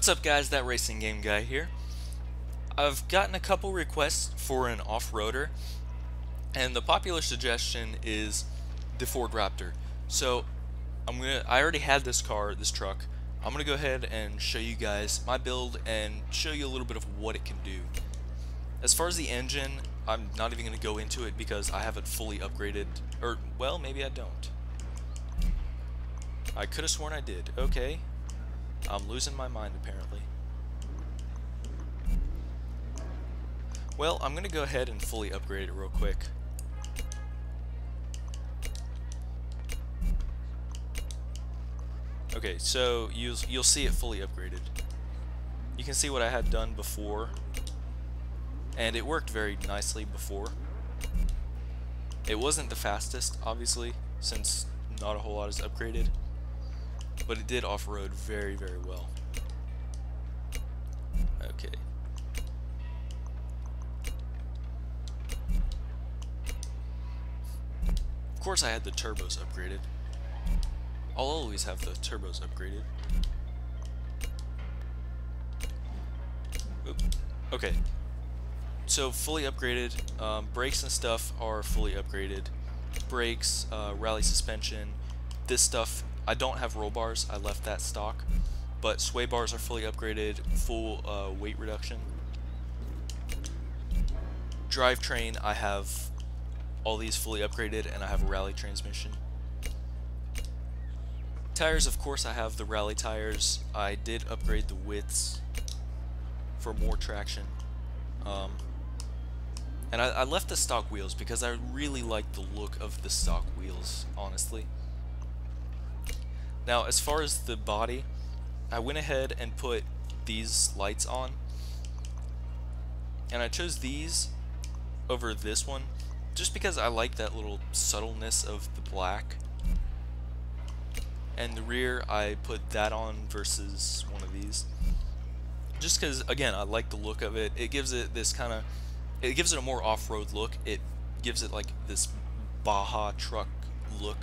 What's up guys, that Racing Game Guy here. I've gotten a couple requests for an off-roader, and the popular suggestion is the Ford Raptor. So I already had this truck. I'm gonna go ahead and show you guys my build and show you a little bit of what it can do. As far as the engine, I'm not even gonna go into it because I have it fully upgraded, or well, maybe I don't. I could have sworn I did. Okay. I'm losing my mind apparently. Well, I'm gonna go ahead and fully upgrade it real quick. Okay, so you'll see it fully upgraded. You can see what I had done before, and it worked very nicely before. It wasn't the fastest, obviously, since not a whole lot is upgraded, but it did off-road very, very well. Okay. Of course I had the turbos upgraded. I'll always have the turbos upgraded. Oop. Okay. So fully upgraded. Brakes and stuff are fully upgraded. Brakes, rally suspension, this stuff. I don't have roll bars, I left that stock, but sway bars are fully upgraded, full weight reduction. Drivetrain, I have all these fully upgraded, and I have a rally transmission. Tires, of course, I have the rally tires. I did upgrade the widths for more traction. And I left the stock wheels because I really like the look of the stock wheels, honestly. Now, as far as the body, I went ahead and put these lights on, and I chose these over this one just because I like that little subtleness of the black. And the rear, I put that on versus one of these, just because, again, I like the look of it. It gives it this kind of, it gives it a more off-road look. It gives it like this Baja truck look,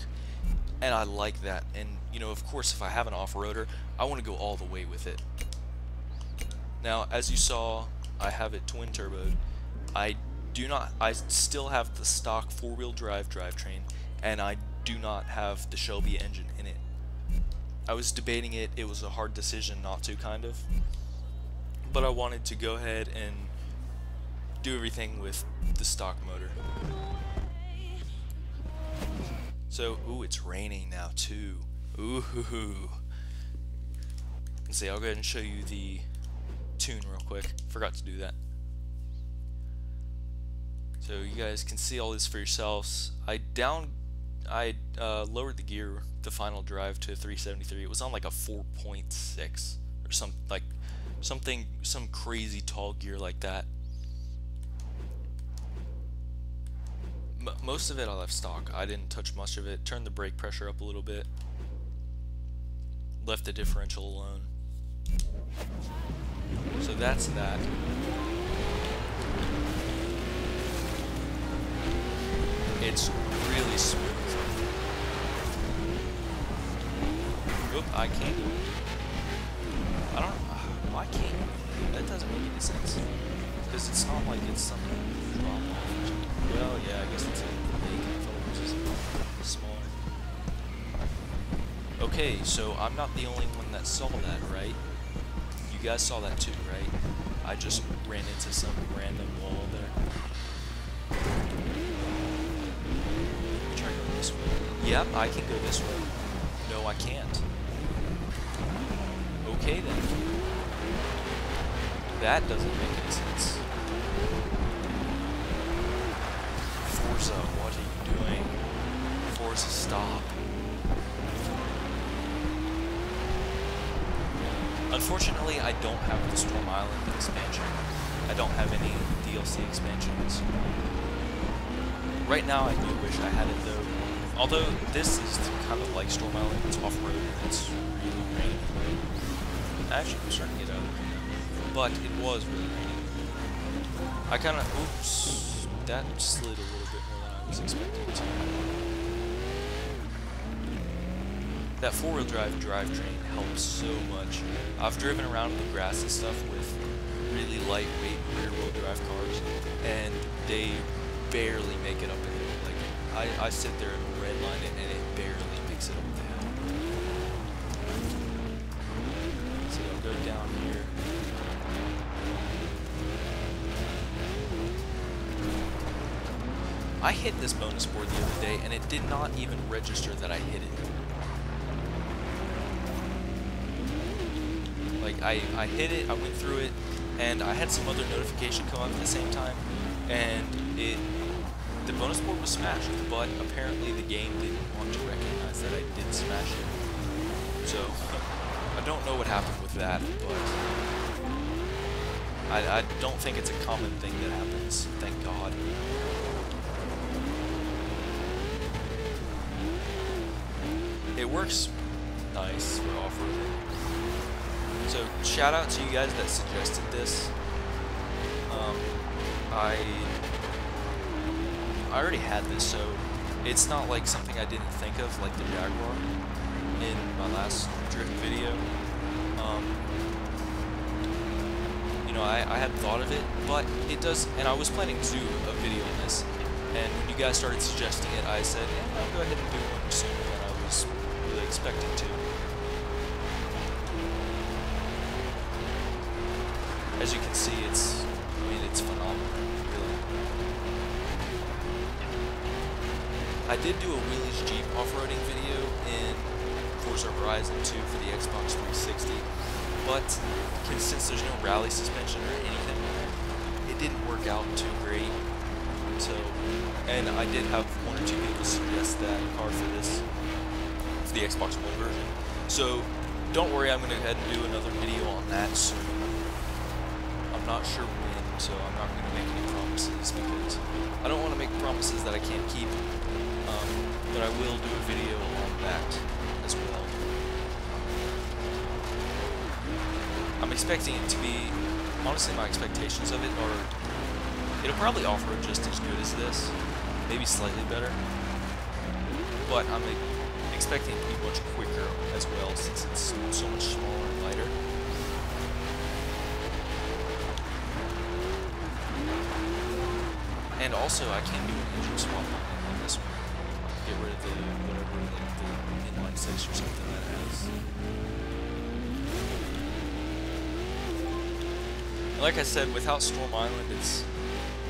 and I like that. And you know, of course, if I have an off-roader, I want to go all the way with it. Now, as you saw, I have it twin turboed. I still have the stock four-wheel drive drivetrain, and I do not have the Shelby engine in it. I was debating it. It was a hard decision not to, kind of, but I wanted to go ahead and do everything with the stock motor. So, ooh, it's raining now too. Ooh. Let's see, I'll go ahead and show you the tune real quick. Forgot to do that. So you guys can see all this for yourselves. I lowered the gear, the final drive, to 373. It was on like a 4.6 or some crazy tall gear like that. Most of it I left stock. I didn't touch much of it. Turned the brake pressure up a little bit. Left the differential alone. So that's that. It's really smooth. Oop, I can't. I don't know. Why can't you? That doesn't make any sense. Because it's not like it's something drop off. Well, yeah, I guess it's a lake info, which is small. Okay, so I'm not the only one that saw that, right? You guys saw that too, right? I just ran into some random wall there. Try to go this way. Yep, I can go this way. No, I can't. Okay then. That doesn't make any sense. Forza, what are you doing? Forza, stop. Unfortunately, I don't have the Storm Island expansion. I don't have any DLC expansions. Right now, I do wish I had it though. Although this is kind of like Storm Island, it's off-road and it's really rainy. Actually, I'm starting to get out of it now, but it was really rainy. I kind of, oops, that slid a little bit more than I was expecting it to. that four-wheel drive drivetrain helps so much. I've driven around in the grass and stuff with really lightweight rear-wheel drive cars, and they barely make it up the hill. Like, I sit there and redline it, and it barely makes it up the hill. So I'll go down here. I hit this bonus board the other day, and it did not even register that I hit it. Like, I hit it, I went through it, and I had some other notification come up at the same time, and the bonus board was smashed, but apparently the game didn't want to recognize that I did smash it. So, I don't know what happened with that, but I don't think it's a common thing that happens, thank God. It works nice for off-roading. So shout out to you guys that suggested this. I already had this, so it's not like something I didn't think of, like the Jaguar in my last drift video. You know, I had thought of it, but it does, and I was planning to do a video on this, and when you guys started suggesting it, I said, yeah, I'll go ahead and do one sooner than I was really expecting to. As you can see, it's phenomenal, really. I did do a Wheelies Jeep off-roading video in Forza Horizon 2 for the Xbox 360, but since there's no rally suspension or anything, it didn't work out too great. So, and I did have one or two people suggest that car for the Xbox One version. So, don't worry, I'm going to go ahead and do another video on that soon. I'm not sure when, so I'm not going to make any promises because I don't want to make promises that I can't keep. But I will do a video on that as well. I'm expecting it to be, honestly, my expectations of it are, it'll probably off-road just as good as this, maybe slightly better, but I'm expecting it to be much quicker as well since it's so much smaller and lighter. And also, I can do an engine swap on this one. Get rid of the, whatever, like the inline 6 or something that has. And like I said, without Storm Island, it's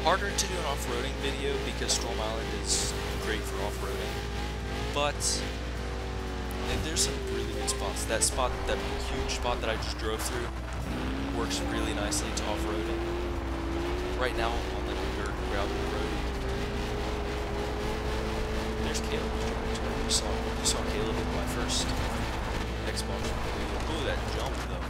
harder to do an off-roading video because Storm Island is great for off-roading. But there's some really good spots. That spot, that huge spot that I just drove through, works really nicely to off-roading. Right now, I'm on like a dirt gravel road. There's Caleb. You saw Caleb in my first Xbox video. Ooh, that jump though.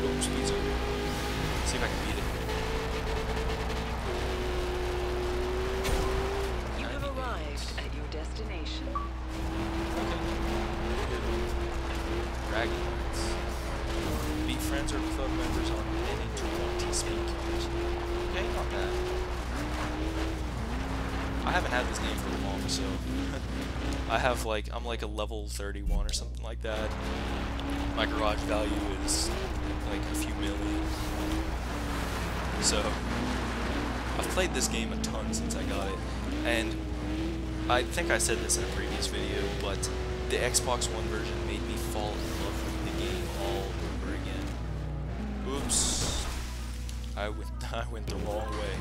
Ooh, speed's over. See if I can beat it. You have arrived at your destination. Okay. Dragon points. Beat friends or club members on any 20 speed counters. Okay, not bad. I haven't had this game for long, so I have like, I'm like a level 31 or something like that. My garage value is like a few million. So I've played this game a ton since I got it, and I think I said this in a previous video, but the Xbox One version made me fall in love with the game all over again. Oops. I went the wrong way.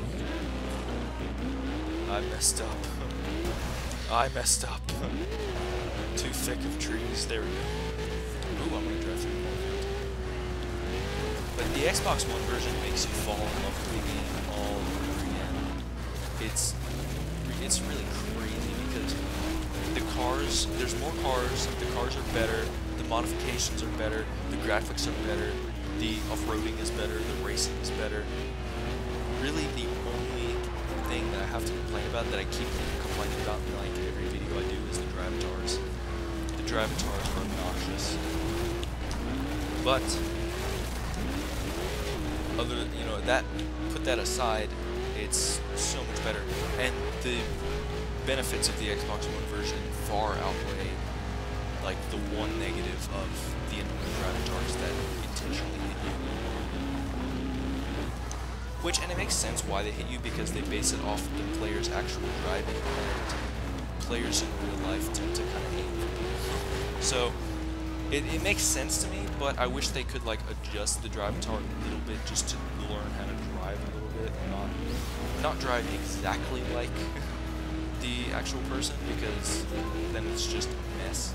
I messed up. I messed up. Too thick of trees. There we go. Ooh, I'm gonna drive through the cornfield. But the Xbox One version makes you fall in love with the game all over again. It's really crazy because the cars, there's more cars, the cars are better, the modifications are better, the graphics are better, the off-roading is better, the racing is better. Really, the only thing that I have to complain about, that I keep complaining about in like every video I do, is the drivatars. The drivatars are obnoxious. But other, you know, that, put that aside, it's so much better. And benefits of the Xbox One version far outweigh like the one negative of the annoying RAPTORs that intentionally hit you. Which, and it makes sense why they hit you, because they base it off the player's actual driving, and players in real life tend to kind of hate you. So it makes sense to me, but I wish they could like adjust the driving tower a little bit just to learn how to drive a little bit, and not drive exactly like the actual person, because then it's just a mess.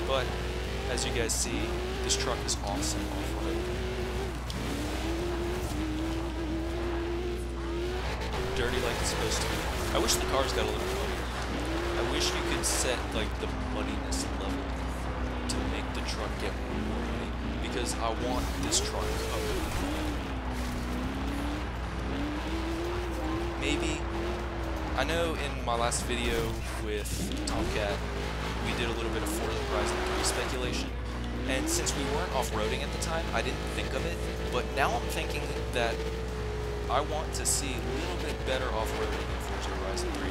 But as you guys see, this truck is awesome off-road. Dirty like it's supposed to be. I wish the cars got a little muddier. I wish you could set like the muddiness level to make the truck get more muddy, because I want this truck covered in mud. Maybe, I know in my last video with Tomcat, we did a little bit of Forza Horizon 3 speculation, and since we weren't off-roading at the time, I didn't think of it, but now I'm thinking that I want to see a little bit better off-roading in Forza Horizon 3,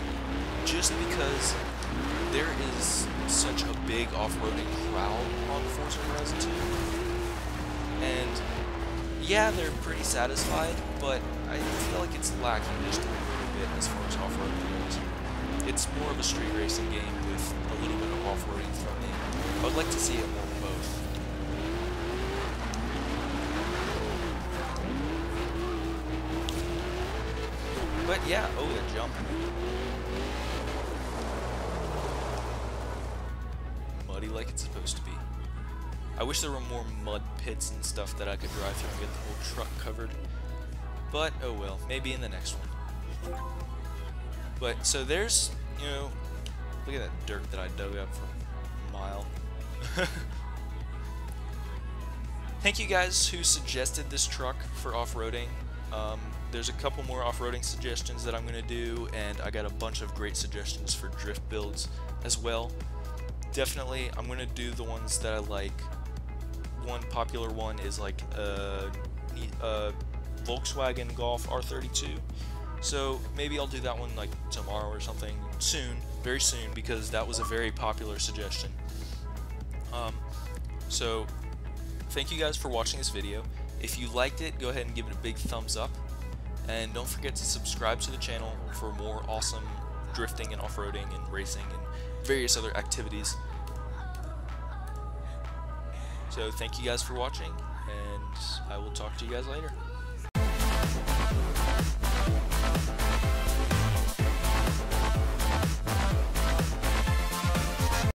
just because there is such a big off-roading crowd on Forza Horizon 2, and yeah, they're pretty satisfied, but I feel like it's lacking just a little bit as far as off-roading goes. It's more of a street racing game with a little bit of off-roading thrown in. I would like to see it more of both. But yeah, oh, the jump. Muddy like it's supposed to be. I wish there were more mud pits and stuff that I could drive through and get the whole truck covered. But, oh well, maybe in the next one. But, so there's, you know, look at that dirt that I dug up for a mile. Thank you guys who suggested this truck for off-roading. There's a couple more off-roading suggestions that I'm going to do, and I got a bunch of great suggestions for drift builds as well. Definitely, I'm going to do the ones that I like. One popular one is like Volkswagen Golf R32. So maybe I'll do that one like tomorrow or something soon, very soon, because that was a very popular suggestion. So thank you guys for watching this video. If you liked it, go ahead and give it a big thumbs up, and don't forget to subscribe to the channel for more awesome drifting and off-roading and racing and various other activities. So thank you guys for watching, and I will talk to you guys later.